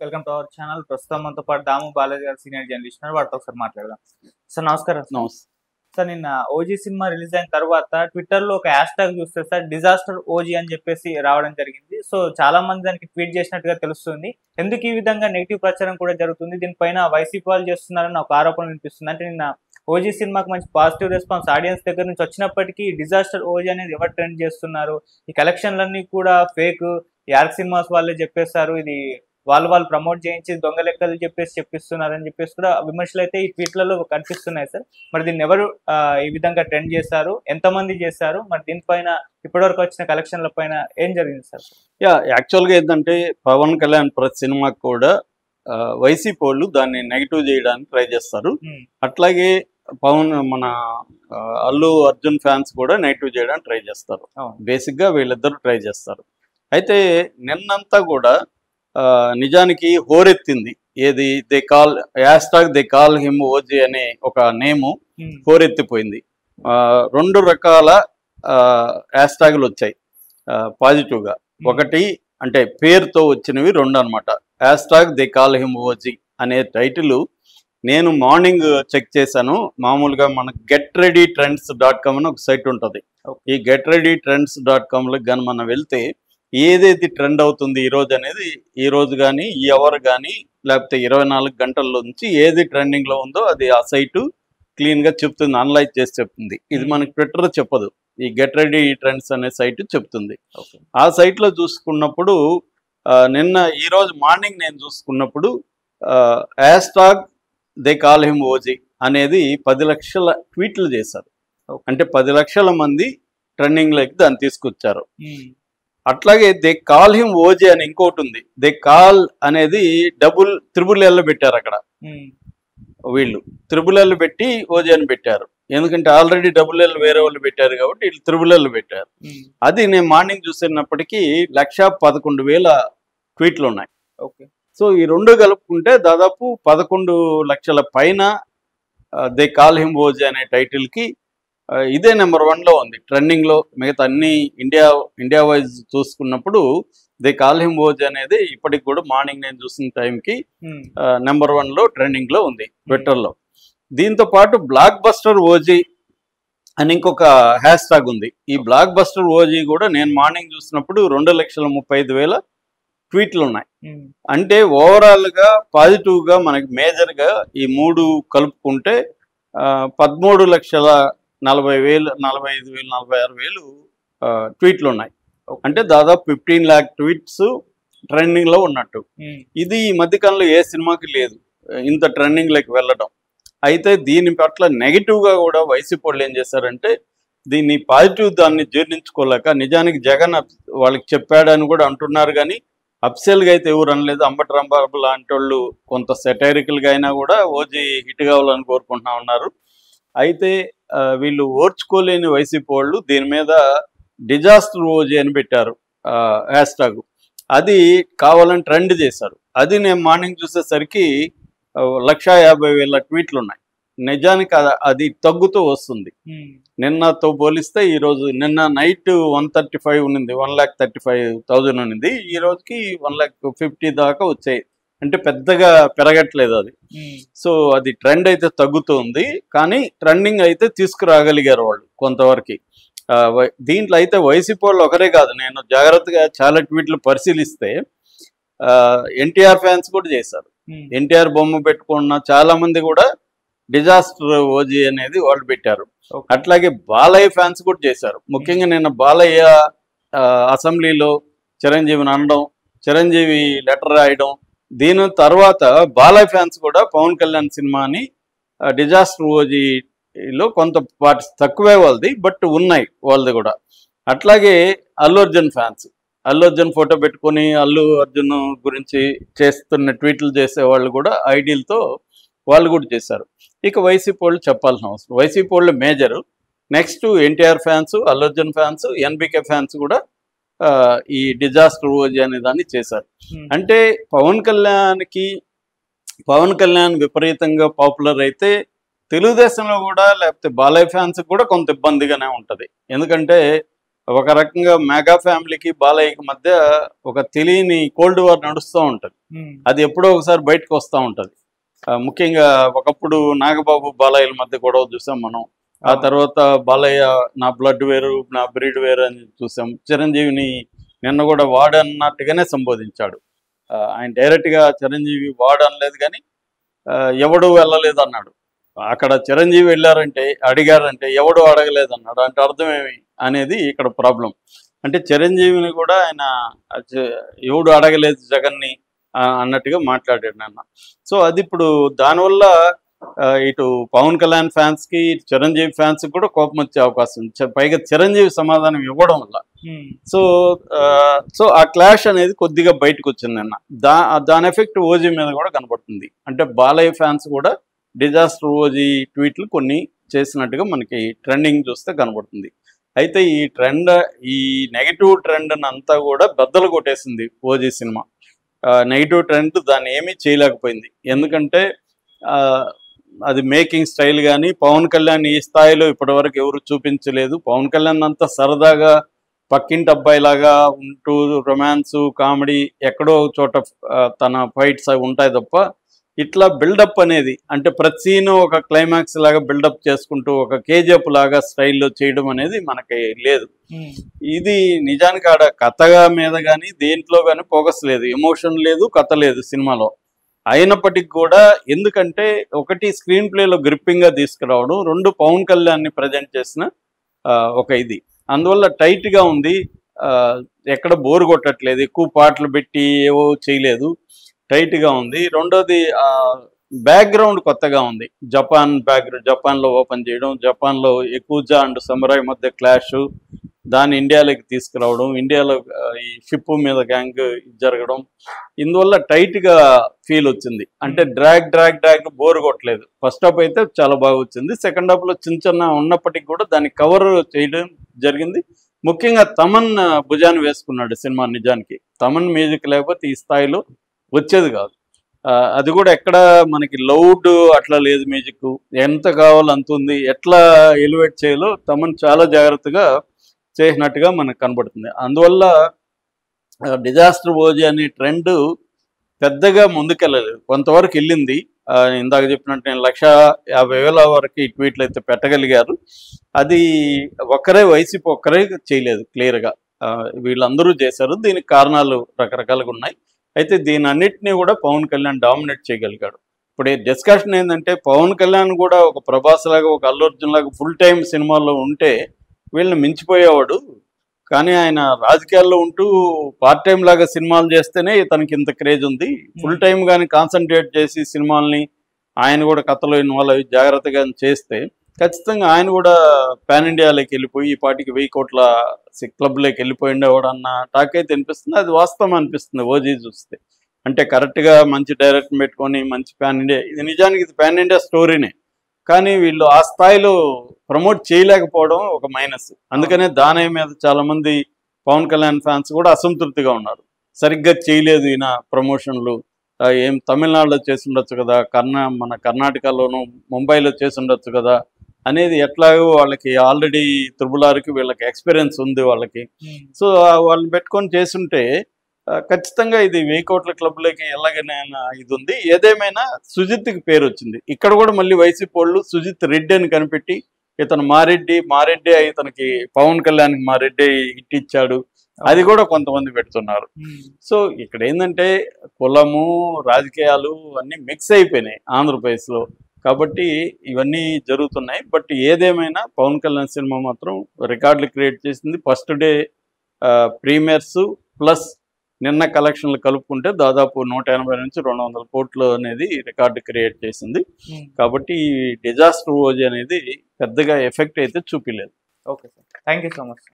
Welcome to our channel. ప్రస్తుతం మనతో పాటు దాము బాలాజీ గారు సీనియర్ జర్నలిస్ట్ ఉన్నారు. వాటితో ఒకసారి మాట్లాడదాం. సార్ నమస్కారం. నమస్తే. సార్ నిన్న ఓజీ సినిమా రిలీజ్ అయిన తర్వాత ట్విట్టర్ లో ఒక హ్యాష్ ట్యాగ్ చూస్తే సార్ డిజాస్టర్ ఓజీ అని చెప్పేసి రావడం జరిగింది. సో చాలా మంది దానికి ట్వీట్ చేసినట్టుగా తెలుస్తుంది. ఎందుకు ఈ విధంగా నెగిటివ్ ప్రచారం కూడా జరుగుతుంది, దీనిపైన వైసీపీ వాళ్ళు చేస్తున్నారని ఒక ఆరోపణ వినిపిస్తుంది. అంటే నిన్న ఓజీ సినిమాకి మంచి పాజిటివ్ రెస్పాన్స్ ఆడియన్స్ దగ్గర నుంచి వచ్చినప్పటికీ డిజాస్టర్ ఓజీ అనేది ఎవరు ట్రెండ్ చేస్తున్నారు, ఈ కలెక్షన్లన్నీ కూడా ఫేక్, యార్క్ సినిమాస్ వాళ్ళే చెప్పేస్తారు, ఇది వాళ్ళు ప్రమోట్ చేయించి దొంగ లెక్కలు చెప్పిస్తున్నారని చెప్పేసి కూడా విమర్శలు అయితే ఈ ట్వీట్లలో కనిపిస్తున్నాయి సార్. మరి దీన్ని ఎవరు ఈ విధంగా ట్రెండ్ చేశారు, ఎంతమంది చేశారు, మరి దీనిపైన ఇప్పటివరకు వచ్చిన కలెక్షన్ల పైన ఏం జరిగింది సార్? యాక్చువల్గా ఏంటంటే పవన్ కళ్యాణ్ ప్రతి సినిమాకి కూడా వైసీపీ వాళ్ళు దాన్ని నెగిటివ్ చేయడానికి ట్రై చేస్తారు. అట్లాగే మన అల్లు అర్జున్ ఫ్యాన్స్ కూడా నెగిటివ్ చేయడానికి ట్రై చేస్తారు. బేసిక్గా వీళ్ళిద్దరూ ట్రై చేస్తారు. అయితే నిన్నంతా కూడా నిజానికి హోరెత్తింది ఏది, దే కాల్ హిమ్ ఓజీ అనే ఒక నేము హోరెత్తిపోయింది. 2 రకాల హ్యాష్ ట్యాగులు వచ్చాయి పాజిటివ్గా. ఒకటి అంటే పేరుతో వచ్చినవి 2 అనమాట. Hash tag they call him OG అనే టైటిల్ నేను మార్నింగ్ చెక్ చేశాను. మామూలుగా మనకు getreadytrends.com అని ఒక సైట్ ఉంటుంది. ఈ getreadytrends.comలో కానీ మనం వెళ్తే ఏదైతే ట్రెండ్ అవుతుంది ఈరోజు అనేది, ఈరోజు కానీ ఈ అవర్ కానీ లేకపోతే 24 గంటల్లో నుంచి ఏది ట్రెండింగ్లో ఉందో అది ఆ సైటు క్లీన్గా చెప్తుంది, అనలైజ్ చేసి చెప్తుంది. ఇది మనకి ట్విట్టర్ చెప్పదు, ఈ గెట్రెడీ ట్రెండ్స్ అనే సైట్ చెప్తుంది. ఆ సైట్లో చూసుకున్నప్పుడు నిన్న ఈరోజు మార్నింగ్ నేను చూసుకున్నప్పుడు hash tag they call him OG అనేది 10 లక్షల ట్వీట్లు చేశారు. అంటే 10 లక్షల మంది ట్రెండింగ్లోకి దాన్ని తీసుకొచ్చారు. అట్లాగే దే కాల్ హిమ్ ఓజీ అని ఇంకోటి ఉంది. దే కాల్ అనేది త్రిబుల్ ఎల్ పెట్టారు. అక్కడ వీళ్ళు త్రిబుల్ ఎల్ పెట్టి ఓజీ అని పెట్టారు. ఎందుకంటే ఆల్రెడీ డబుల్ ఎల్ వేరే వాళ్ళు పెట్టారు కాబట్టి వీళ్ళు త్రిబుల్ ఎల్ పెట్టారు. అది నేను మార్నింగ్ చూసినప్పటికీ 1,11,000 ట్వీట్లు ఉన్నాయి. సో ఈ 2 కలుపుకుంటే దాదాపు 11 లక్షల పైన దే కాల్ హిమ్ ఓజీ అనే టైటిల్కి ఇదే నెంబర్ 1లో ఉంది ట్రెండింగ్లో. మిగతా అన్ని ఇండియా వైజ్ చూసుకున్నప్పుడు దే కాల్ హిమ్ ఓజీ అనేది ఇప్పటికి కూడా మార్నింగ్ నేను చూసిన టైంకి నెంబర్ 1లో ట్రెండింగ్లో ఉంది ట్విట్టర్లో. దీంతో పాటు బ్లాక్ బస్టర్ ఓజీ అని ఇంకొక హ్యాష్ ట్యాగ్ ఉంది. ఈ బ్లాక్ బస్టర్ ఓజీ కూడా నేను మార్నింగ్ చూసినప్పుడు 2,35,000 ట్వీట్లు ఉన్నాయి. అంటే ఓవరాల్గా పాజిటివ్గా మనకి మేజర్గా ఈ 3 కలుపుకుంటే 13,40,000, 45,000, 46,000 ట్వీట్లు ఉన్నాయి. అంటే దాదాపు 15 lakh ట్వీట్స్ ట్రెండింగ్లో ఉన్నట్టు. ఇది ఈ మధ్యకాలంలో ఏ సినిమాకి లేదు ఇంత ట్రెండింగ్లోకి వెళ్ళడం. అయితే దీని పట్ల నెగిటివ్గా కూడా వైసీపీ వాళ్ళు ఏం చేశారంటే దీన్ని పాజిటివ్ దాన్ని జీర్ణించుకోలేక, నిజానికి జగన్ వాళ్ళకి చెప్పాడని కూడా అంటున్నారు కానీ అఫిషియల్గా అయితే ఎవరు అనలేదు. అంబటి రాంబాబు లాంటి వాళ్ళు కొంత సెటైరికల్గా అయినా కూడా ఓజీ హిట్ కావాలని కోరుకుంటున్నా ఉన్నారు. అయితే వీళ్ళు ఓర్చుకోలేని వైసీపీ వాళ్ళు దీని మీద డిజాస్టర్ ఓజీ అని పెట్టారు హ్యాష్ ట్యాగ్. అది కావాలని ట్రెండ్ చేశారు. అది నేను మార్నింగ్ చూసేసరికి 1,50,000 ట్వీట్లు ఉన్నాయి. నిజానికి అది తగ్గుతూ వస్తుంది. నిన్నతో పోలిస్తే ఈరోజు నిన్న నైట్ 135 ఉన్నింది, 1,35,000 ఉన్నింది. ఈ రోజుకి 1,50,000 దాకా వచ్చాయి. అంటే పెద్దగా పెరగట్లేదు అది. సో అది ట్రెండ్ అయితే తగ్గుతుంది, కానీ ట్రెండింగ్ అయితే తీసుకురాగలిగారు వాళ్ళు కొంతవరకు. దీంట్లో అయితే వైసీపీ వాళ్ళు ఒకరే కాదు, నేను జాగ్రత్తగా చాలా ట్వీట్లు పరిశీలిస్తే ఎన్టీఆర్ ఫ్యాన్స్ కూడా చేశారు. ఎన్టీఆర్ బొమ్మ పెట్టుకున్న చాలా మంది కూడా డిజాస్టర్ ఓజీ అనేది వాళ్ళు పెట్టారు. అట్లాగే బాలయ్య ఫ్యాన్స్ కూడా చేశారు. ముఖ్యంగా నిన్న బాలయ్య అసెంబ్లీలో చిరంజీవిని అనడం, చిరంజీవి లెటర్ రాయడం, దీని తర్వాత బాలయ్య ఫ్యాన్స్ కూడా పవన్ కళ్యాణ్ సినిమాని డిజాస్టర్ ఓజీలో కొంత పార్టీ తక్కువే వాళ్ళది, బట్ ఉన్నాయి వాళ్ళది కూడా. అట్లాగే అల్లు అర్జున్ ఫ్యాన్స్ అల్లు అర్జున్ ఫోటో పెట్టుకొని అల్లు అర్జున్ గురించి చేస్తున్న ట్వీట్లు చేసే వాళ్ళు కూడా ఐడియల్తో వాళ్ళు కూడా చేశారు. ఇక వైసీపీ వాళ్ళు చెప్పాల్సిన అవసరం, వైసీపీ వాళ్ళు major. Next NTR fans, Allu Arjun fans, NBK fans కూడా ఈ డిజాస్టర్ ఓజీ అనే దాన్ని చేశారు. అంటే పవన్ కళ్యాణ్ విపరీతంగా పాపులర్ అయితే తెలుగుదేశంలో కూడా లేకపోతే బాలయ్య ఫ్యాన్స్ కూడా కొంత ఇబ్బందిగానే ఉంటుంది. ఎందుకంటే ఒక రకంగా మెగా ఫ్యామిలీకి బాలయ్యకి మధ్య ఒక తెలియని కోల్డ్ వార్ నడుస్తూ ఉంటుంది. అది ఎప్పుడో ఒకసారి బయటకు వస్తూ ఉంటుంది. ముఖ్యంగా ఒకప్పుడు నాగబాబు బాలయ్యల మధ్య గొడవ చూసాం మనం. ఆ తర్వాత బాలయ్య నా బ్లడ్ వేరు నా బ్రీడ్ వేరు అని చూసాం. చిరంజీవిని నిన్న కూడా వాడన్నట్టుగానే సంబోధించాడు. ఆయన డైరెక్ట్గా చిరంజీవి వాడు అనలేదు, కానీ ఎవడు వెళ్ళలేదు అన్నాడు. అక్కడ చిరంజీవి వెళ్ళారంటే అడిగారంటే ఎవడు అడగలేదు అన్నాడు. అంటే అర్థం ఏమి అనేది ఇక్కడ ప్రాబ్లం. అంటే చిరంజీవిని కూడా ఆయన ఎవడు అడగలేదు జగన్ని అన్నట్టుగా మాట్లాడాడు నిన్న. సో అది ఇప్పుడు దానివల్ల ఇటు పవన్ కళ్యాణ్ ఫ్యాన్స్ కి చిరంజీవి ఫ్యాన్స్ కూడా కోపం వచ్చే అవకాశం ఉంది. పైగా చిరంజీవి సమాధానం ఇవ్వడం వల్ల సో ఆ క్లాష్ అనేది కొద్దిగా బయటకు వచ్చింది నిన్న. దాని ఎఫెక్ట్ ఓజీ మీద కూడా కనబడుతుంది. అంటే బాలయ్య ఫ్యాన్స్ కూడా డిజాస్టర్ ఓజీ ట్వీట్లు కొన్ని చేసినట్టుగా మనకి ట్రెండింగ్ చూస్తే కనబడుతుంది. అయితే ఈ నెగిటివ్ ట్రెండ్ అంతా కూడా బద్దలు కొట్టేసింది ఓజీ సినిమా. నెగిటివ్ ట్రెండ్ దాన్ని ఏమీ చేయలేకపోయింది. ఎందుకంటే అది మేకింగ్ స్టైల్ కానీ పవన్ కళ్యాణ్ ఈ స్థాయిలో ఇప్పటివరకు ఎవరు చూపించలేదు. పవన్ కళ్యాణ్ అంతా సరదాగా పక్కింటి అబ్బాయిలాగా ఉంటూ రొమాన్స్ కామెడీ ఎక్కడో చోట తన ఫైట్స్ అవి ఉంటాయి తప్ప ఇట్లా బిల్డప్ అనేది అంటే ప్రతి సీను ఒక క్లైమాక్స్ లాగా బిల్డప్ చేసుకుంటూ ఒక కేజీఎఫ్ లాగా స్టైల్లో చేయడం అనేది మనకి లేదు. ఇది నిజానికి ఆడ కథగా మీద కానీ దేంట్లో కానీ ఫోకస్ లేదు, ఎమోషన్ లేదు, కథ లేదు సినిమాలో. అయినప్పటికీ కూడా ఎందుకంటే ఒకటి స్క్రీన్ ప్లేలో గ్రిప్పింగ్గా తీసుకురావడం, రెండు పవన్ కళ్యాణ్ని ప్రజెంట్ చేసిన ఒక ఇది అందువల్ల టైట్గా ఉంది. ఎక్కడ బోరు కొట్టట్లేదు, ఎక్కువ పాటలు పెట్టి ఏవో చేయలేదు, టైట్గా ఉంది. రెండోది బ్యాక్గ్రౌండ్ కొత్తగా ఉంది. జపాన్లో ఓపెన్ చేయడం, జపాన్లో ఎకూజా అండ్ సమురాయ్ మధ్య క్లాష్, దాన్ని ఇండియాలోకి తీసుకురావడం, ఇండియాలో ఈ షిప్ మీద గ్యాంగ్ జరగడం, ఇందువల్ల టైట్గా ఫీల్ వచ్చింది. అంటే డ్రాగ్ బోర్ కొట్టలేదు. ఫస్ట్ హాఫ్ అయితే చాలా బాగా వచ్చింది. సెకండ్ హాఫ్లో చిన్న ఉన్నప్పటికీ కూడా దాన్ని కవర్ చేయడం జరిగింది. ముఖ్యంగా తమన్ భుజాన్ని వేసుకున్నాడు సినిమా. నిజానికి తమన్ మ్యూజిక్ లేకపోతే ఈ స్థాయిలో వచ్చేది కాదు. అది కూడా ఎక్కడ మనకి లౌడ్ అట్లా లేదు, మ్యూజిక్ ఎంత కావాలో అంత ఉంది. ఎట్లా ఎలివేట్ చేయాలో తమన్ చాలా జాగ్రత్తగా చేసినట్టుగా మనకు కనబడుతుంది. అందువల్ల డిజాస్టర్ ఓజీ అనే ట్రెండ్ పెద్దగా ముందుకెళ్ళలేదు, కొంతవరకు వెళ్ళింది. ఇందాక చెప్పినట్టు నేను 150,000 వరకు ఈ ట్వీట్లు అయితే పెట్టగలిగారు. అది వైసీపీ ఒక్కరే చేయలేదు, క్లియర్గా వీళ్ళందరూ చేశారు. దీనికి కారణాలు రకరకాలుగా ఉన్నాయి. అయితే దీని అన్నిటినీ కూడా పవన్ కళ్యాణ్ డామినేట్ చేయగలిగాడు. ఇప్పుడు డిస్కషన్ ఏంటంటే పవన్ కళ్యాణ్ కూడా ఒక ప్రభాస్ లాగా ఒక అల్లు అర్జున్ లాగా ఫుల్ టైం సినిమాల్లో ఉంటే వీళ్ళని మించిపోయేవాడు. కానీ ఆయన రాజకీయాల్లో ఉంటూ పార్ట్ టైం లాగా సినిమాలు చేస్తేనే తనకి ఇంత క్రేజ్ ఉంది. ఫుల్ టైం కానీ కాన్సన్ట్రేట్ చేసి సినిమాల్ని ఆయన కూడా కథలో ఇన్వాల్వ్ అయ్యి జాగ్రత్తగా చేస్తే ఖచ్చితంగా ఆయన కూడా పాన్ ఇండియాలోకి వెళ్ళిపోయి ఈ పార్టీకి 1000 కోట్ల క్లబ్లోకి వెళ్ళిపోయి ఉండేవాడు అన్న టాక్ అయితే అనిపిస్తుంది. అది వాస్తవం అనిపిస్తుంది ఓజీ చూస్తే. అంటే కరెక్ట్గా మంచి డైరెక్టర్ పెట్టుకొని మంచి పాన్ ఇండియా, ఇది నిజానికి ఇది పాన్ ఇండియా స్టోరీనే, కానీ వీళ్ళు ఆ స్థాయిలో ప్రమోట్ చేయలేకపోవడం ఒక మైనస్. అందుకనే దాని మీద చాలామంది పవన్ కళ్యాణ్ ఫ్యాన్స్ కూడా అసంతృప్తిగా ఉన్నారు. సరిగ్గా చేయలేదు ఈయన ప్రమోషన్లు, ఏం తమిళనాడులో చేసి ఉండొచ్చు కదా, మన కర్ణాటకలోను ముంబైలో చేసి ఉండొచ్చు కదా అనేది. ఎట్లాగో వాళ్ళకి ఆల్రెడీ త్రిబులార్కి వీళ్ళకి ఎక్స్పీరియన్స్ ఉంది వాళ్ళకి. సో వాళ్ళని పెట్టుకొని చేస్తుంటే ఖచ్చితంగా ఇది 1000 కోట్ల క్లబ్లోకి ఎలాగైనా ఇది ఉంది. ఏదేమైనా సుజిత్కి పేరు వచ్చింది. ఇక్కడ కూడా మళ్ళీ వైసీపీ వాళ్ళు సుజిత్ రెడ్డి అని కనిపెట్టి ఇతను మారెడ్డి ఇతనికి పవన్ కళ్యాణ్కి మారెడ్డి హిట్ ఇచ్చాడు, అది కూడా కొంతమంది పెడుతున్నారు. సో ఇక్కడ ఏంటంటే కులము రాజకీయాలు అన్నీ మిక్స్ అయిపోయినాయి ఆంధ్రప్రదేశ్లో, కాబట్టి ఇవన్నీ జరుగుతున్నాయి. బట్ ఏదేమైనా పవన్ కళ్యాణ్ సినిమా మాత్రం రికార్డులు క్రియేట్ చేసింది. ఫస్ట్ డే ప్రీమియర్స్ ప్లస్ నిన్న కలెక్షన్లు కలుపుకుంటే దాదాపు 180 నుంచి 200 కోట్లు అనేది రికార్డు క్రియేట్ చేసింది. కాబట్టి ఈ డిజాస్టర్ ఓజీ అనేది పెద్దగా ఎఫెక్ట్ అయితే చూపిలేదు. Okay sir, thank you so much.